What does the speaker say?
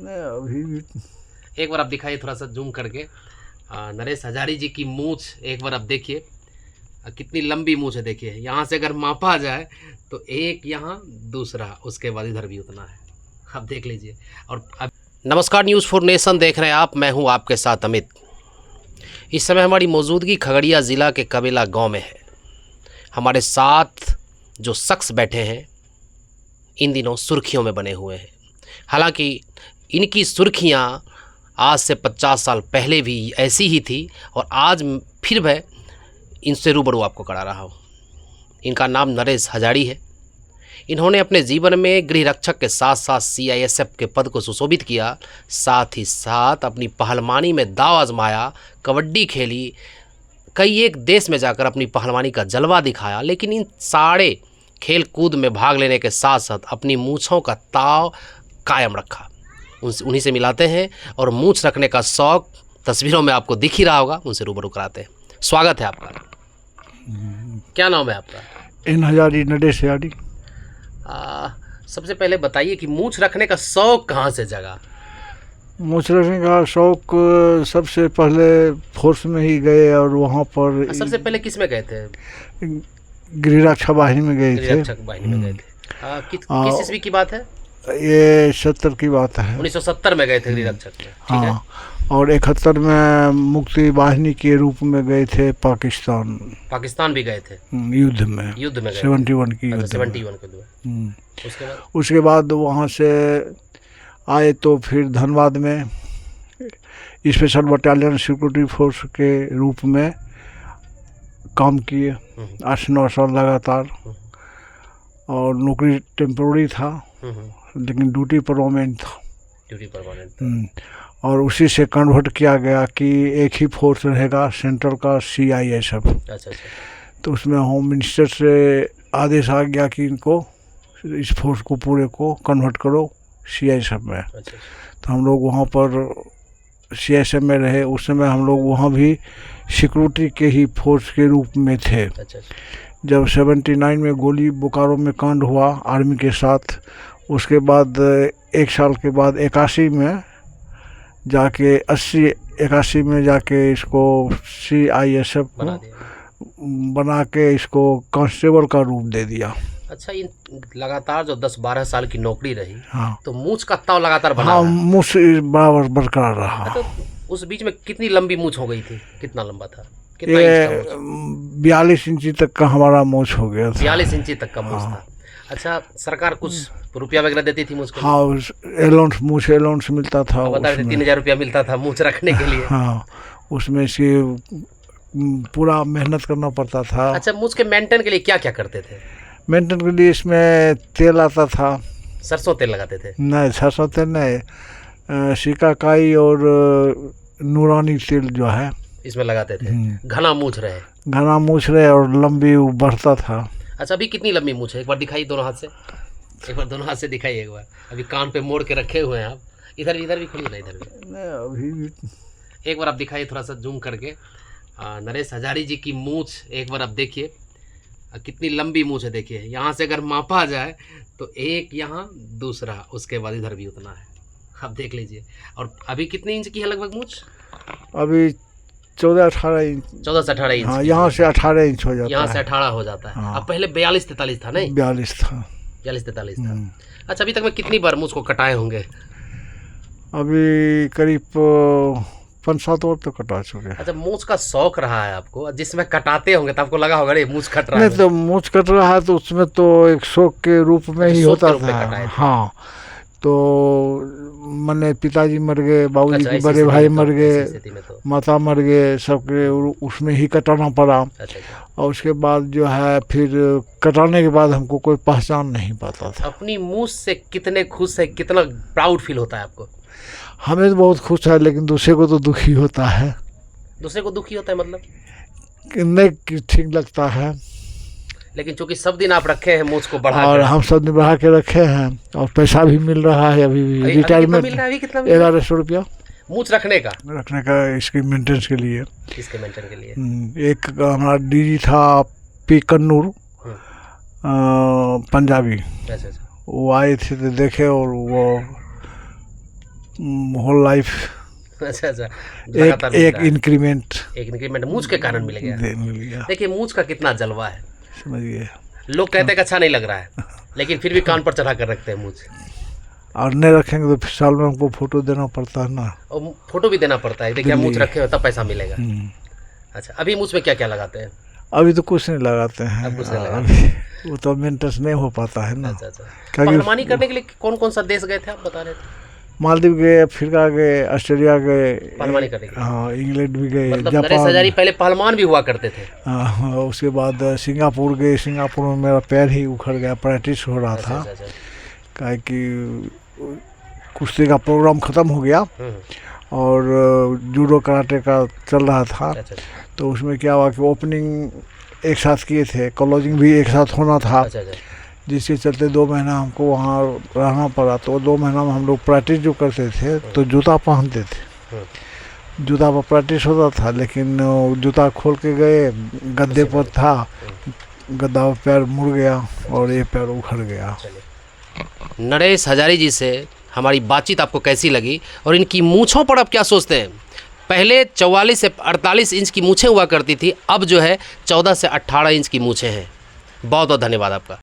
अभी भी एक बार आप दिखाइए थोड़ा सा जूम करके। नरेश हजारी जी की मूंछ एक बार आप देखिए, कितनी लंबी मूंछ है। देखिए यहाँ से अगर मापा जाए तो एक यहाँ, दूसरा, उसके बाद इधर भी उतना है। आप देख लीजिए। और अब नमस्कार, न्यूज़ फॉर नेशन देख रहे हैं आप। मैं हूँ आपके साथ अमित। इस समय हमारी मौजूदगी खगड़िया ज़िला के कबीला गांव में है। हमारे साथ जो शख्स बैठे हैं इन दिनों सुर्खियों में बने हुए हैं। हालांकि इनकी सुर्खियां आज से 50 साल पहले भी ऐसी ही थी और आज फिर मैं इनसे रूबरू आपको करा रहा हूँ। इनका नाम नरेश हजारी है। इन्होंने अपने जीवन में गृह रक्षक के साथ साथ CISF के पद को सुशोभित किया। साथ ही साथ अपनी पहलवानी में दांव आजमाया, कबड्डी खेली, कई एक देश में जाकर अपनी पहलवानी का जलवा दिखाया। लेकिन इन सारे खेल कूद में भाग लेने के साथ साथ अपनी मूँछों का ताव कायम रखा। उन्हीं से मिलाते हैं और मूँछ रखने का शौक़ तस्वीरों में आपको दिख ही रहा होगा। उनसे रूबरू कराते हैं। स्वागत है आपका। क्या नाम है आपका? इन हजारी, नरेश हजारी। सबसे पहले बताइए कि मूँछ रखने का शौक़ कहाँ से जगा? मूँछ रखने का शौक सबसे पहले फोर्स में ही गए और वहाँ पर सबसे पहले किस में गए थे? गृह रक्षा वाहिनी में गए थे। रक्षक वाहिनी में गए थे। किस ईस्वी की बात है? ये 70 की बात है। 1970 में गए थे गृह रक्षक में। ठीक है। और 71 में मुक्ति वाहिनी के रूप में गए थे पाकिस्तान भी गए थे युद्ध में 71 की युद्ध 71 के। उसके बाद वहाँ से आए तो फिर धनबाद में स्पेशल बटालियन सिक्योरिटी फोर्स के रूप में काम किए 8-9 साल लगातार। और नौकरी टेम्पोररी था लेकिन ड्यूटी परमानेंट था। और उसी से कन्वर्ट किया गया कि एक ही फोर्स रहेगा सेंट्रल का CISF। अच्छा। तो उसमें होम मिनिस्टर से आदेश आ गया कि इनको इस फोर्स को पूरे को कन्वर्ट करो CISF में। अच्छा। तो हम लोग वहाँ पर CISF में रहे। उस समय हम लोग वहाँ भी सिक्योरिटी के ही फोर्स के रूप में थे। अच्छा। जब 79 में गोली बोकारो में कांड हुआ आर्मी के साथ, उसके बाद 1 साल के बाद 81 में जाके 81 में जाके इसको CISF को बना के इसको कांस्टेबल का रूप दे दिया। अच्छा, इन लगातार जो 10-12 साल की नौकरी रही, हाँ, तो मूँछ का ताव लगातार बना हाँ, मूँछ बराबर बरकरार रहा। तो उस बीच में कितनी लंबी मूँछ हो गई थी? कितना लंबा था? ये 42 इंची तक का हमारा मूँछ हो गया था। 42 इंची तक का मूँछ था। अच्छा, सरकार कुछ रुपया वगैरह देती थी मूँछ के? हाँ, मूँछ अलाउंस मिलता था। बता रहे 3000 रुपया मिलता था मूँछ रखने के लिए। हाँ, उसमें से पूरा मेहनत करना पड़ता था। अच्छा, मूँछ के मेंटेन के लिए क्या क्या करते थे? मेंटेन के लिए इसमें तेल आता था। सरसों तेल लगाते थे? नहीं, सरसों तेल नहीं, सिकाकाई और नूरानी तेल जो है इसमें लगाते थे। घना मूँछ रहे और लंबी बढ़ता था। अच्छा, अभी कितनी लंबी मूँछ है? एक बार दिखाइए दोनों हाथ से। एक बार दोनों हाथ से दिखाइए एक बार। अभी कान पे मोड़ के रखे हुए हैं आप। इधर भी खोलिए ना, इधर भी। अभी भी एक बार आप दिखाइए थोड़ा सा जूम करके। नरेश हजारी जी की मूँछ एक बार आप देखिए, कितनी लंबी मूँछ है। देखिए यहाँ से अगर मापा जाए तो एक यहाँ, दूसरा, उसके बाद इधर भी उतना है। आप देख लीजिए। और अभी कितनी इंच की है लगभग मूँछ? अभी 14-18 इंच। 14 से 18 इंच। हाँ, यहाँ से 18 इंच हो जाता है। यहाँ से 18 हो जाता है। हाँ। अब पहले 42-43 था नहीं? 42 था। 42-43 था। अच्छा, अभी तक में कितनी बार मूँछ को कटाए होंगे? अभी करीब 5-7 और तो कटा चुके हैं। अच्छा, मूँछ का शौक रहा है आपको, जिसमें कटाते होंगे तो आपको लगा होगा अरे मूँछ कट रहा है। नहीं, तो मूँछ कट रहा है तो उसमें तो एक शौक के रूप में ही होता था। हाँ, तो मैंने पिताजी मर गए, बाबूजी के बड़े भाई मर गए, माता मर गए, सबके उसमें ही कटाना पड़ा। और उसके बाद जो है फिर कटाने के बाद हमको कोई पहचान नहीं पाता था। अपनी मूँछ से कितने खुश है, कितना प्राउड फील होता है आपको? हमें तो बहुत खुश है, लेकिन दूसरे को तो दुखी होता है। दूसरे को दुखी होता है मतलब? नहीं ठीक लगता है। लेकिन चूंकि सब दिन आप रखे हैं मूँछ को बढ़ा और हम सब दिन बढ़ा के रखे हैं और पैसा भी मिल रहा है। अभी भी रिटायरमेंट 1100 रुपया मूँछ रखने का इसके मेंटेनेंस के लिए। इसके मेंटेन के लिए एक हमारा DG था P कन्नूर, पंजाबी। अच्छा। वो आए थे तो देखे और वो होल लाइफ अच्छा अच्छा, एक लगातार मिल एक रहा है। इंक्रीमेंट एक इंक्रीमेंट मूछ के कारण मिल गया। मिल गया, देखिए मूछ का कितना जलवा है, समझिए। लोग कहते हैं कि अच्छा नहीं लग रहा है, लेकिन फिर भी कान पर चढ़ा कर रखते हैं मूछ। और नहीं रखेंगे तो फिर साल में हमको फोटो देना पड़ता है ना। और फोटो भी देना पड़ता है, देखिए मूछ रखे हो तब पैसा मिलेगा। अच्छा, अभी मूछ में क्या क्या लगाते हैं? अभी तो कुछ नहीं लगाते हैं, अब कुछ नहीं लगाते। अभी वो तो मेंटेनेंस नहीं हो पाता है ना। अच्छा अच्छा, क्योंकि पहलवानी करने के लिए कौन कौन सा देश गए थे, आप बता रहे थे? मालदीव गए, अफ्रीका गए, ऑस्ट्रेलिया गए, पहलवानी करने के लिए। हाँ इंग्लैंड भी गए, मतलब नरेश जापान, हजारी पहले पहलवान भी हुआ करते थे। हाँ, उसके बाद सिंगापुर गए। सिंगापुर में मेरा पैर ही उखड़ गया, प्रैक्टिस हो रहा अच्छा था, अच्छा अच्छा। काहे कि कुश्ती का प्रोग्राम ख़त्म हो गया और जूडो कराटे का चल रहा था। अच्छा अच्छा तो उसमें क्या हुआ कि ओपनिंग एक साथ किए थे, क्लोजिंग भी एक साथ होना था, अच्छा अच्छा। जिसके चलते 2 महीना हमको वहाँ रहना पड़ा। तो 2 महीना में हम लोग प्रैक्टिस जो करते थे तो जूता पहनते थे, जूता पर प्रैक्टिस होता था, लेकिन जूता खोल के गए, गद्दे पर था, गद्दा पर पैर मुड़ गया और ये पैर उखड़ गया। नरेश हजारी जी से हमारी बातचीत आपको कैसी लगी और इनकी मूँछों पर आप क्या सोचते हैं? पहले 44 से 48 इंच की मूँछें हुआ करती थी, अब जो है 14 से 18 इंच की मूँछें हैं। बहुत बहुत धन्यवाद आपका।